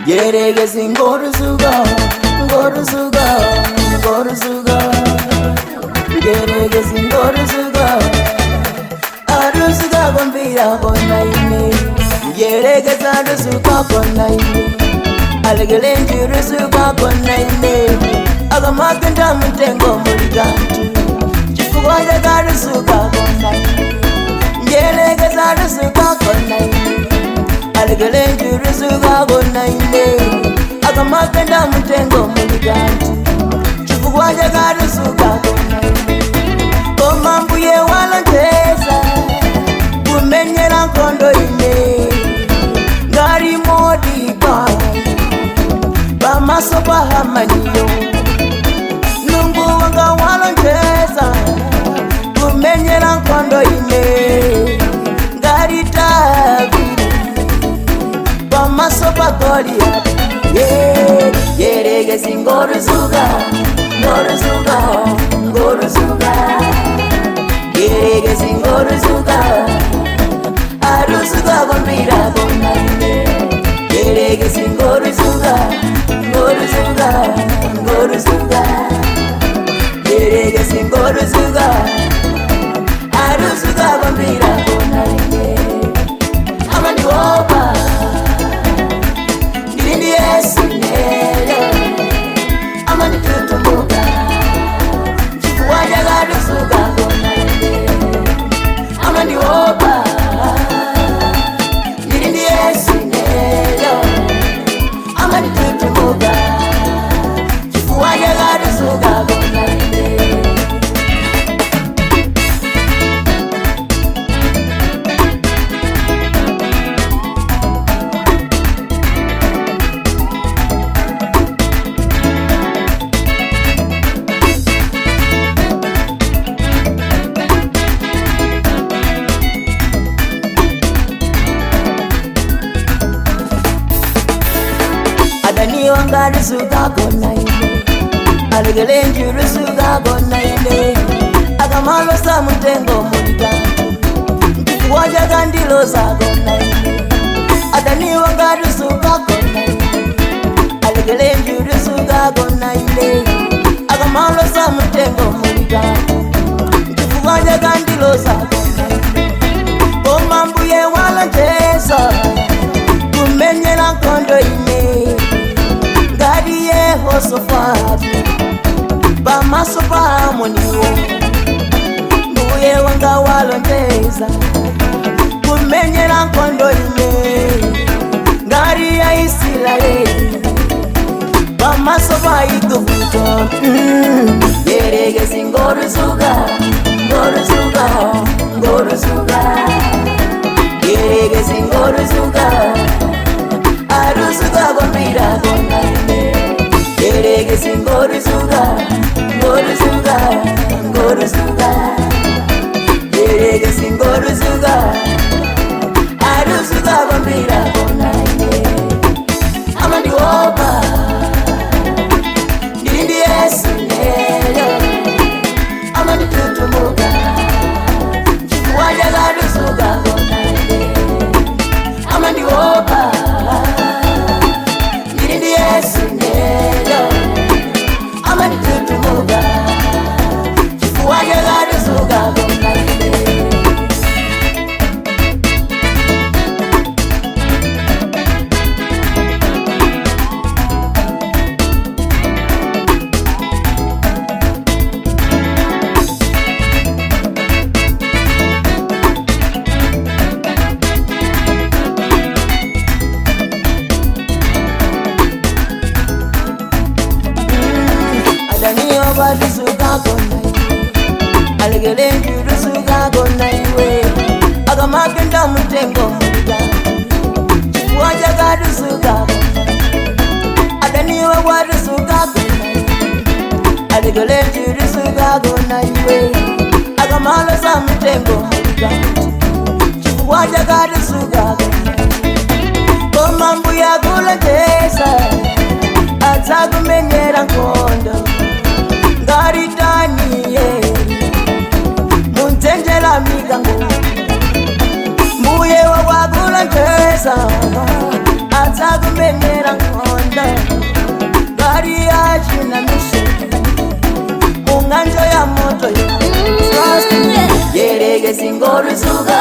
Geregezi Ngotuzuka, Ngotuzuka, Ngotuzuka. Geregezi Ngotuzuka, Aruzuka Gombira Gonaine. Geregezi Aruzuka Gonaine. Alegelenji Ruzuka Gonaine. Agamakenda Mutengo Muligantu. Chifuwaja Garuzuka Gonaine. Geregezi Aruzuka Gonaine. Alegelenji Ruzuka Gonaine. Agamakenda Mutengo Muligantu. Chifuwaja Garuzuka Gonaine. Komambuye walanteza kumenyera nkondo ine ngari modi pai bamaso pahamaniyo nungu wanga walanteza kumenyera nkondo ine ngari tabi bamaso pagolia Geregezi Ngotuzuka, Ngotuzuka, Ngotuzuka. Geregezi Ngotuzuka, Aruzuka Gombira Gonaine. Geregezi Ngotuzuka, Ngotuzuka, Ngotuzuka. Geregezi Ngotuzuka, Aruzuka Gombira Gonaine. Amani wopa, nilindi Yesu nelo. Amani tutumbuka, chifuwaja Garuzuka Gonaine. Amani wopa, nilindi Yesu nelo. Amani tutumbuka, chifuwaja Garuzuka Gonaine. Adani wanga Ruzuka Gonaine. Alegelenji Ruzuka Gonaine. Agamalo sa Mutengo Muligantu. Nkuwaja gandilo za Gonaine. Adani wanga Ruzuka Gonaine. Alegelenji Ruzuka Gonaine. Agamalo sa Mutengo Muligantu. Nkuwaja gandilo za Gonaine. Komambuye walanteza kumenyera nkondo ine ngari Yehosafati bamaso pahamoniwo mbuye wanga walondeza kumenyera nkondo ine ngari ya Isiraeli bamaso paigupto Geregezi Ngotuzuka, Ngotuzuka, Ngotuzuka. Geregezi Ngotuzuka, Aruzuka Gombira Gonaine. Geregezi Ngotuzuka, Ngotuzuka, Ngotuzuka. Geregezi Ngotuzuka, Aruzuka Gombira Gonaine. Amani wopa, nilindi Yesu nelo. Amani tutumbuka, chifuwaja Garuzuka Gonaine. Amani wopa, nilindi Yesu nelo. Amani tutumbuka, chifuwaja Garuzuka Gonaine. Ruzuka Gonaine. Alegelenji Ruzuka Gonaine. Agamakenda Mutengo Muligantu. Chifuwaja Garuzuka Gonaine. Adaniwa wa Ruzuka Gonaine. Alegelenji Ruzuka Gonaine. Agamalo sa Mutengo Muligantu. Chifuwaja Garuzuka Gonaine. Komambuya kulanteza atsakumenyera nkondo ngari Danieli munzenjera migango mbuye wa kulanteza atsakumenyera nkondo Ngotuzuka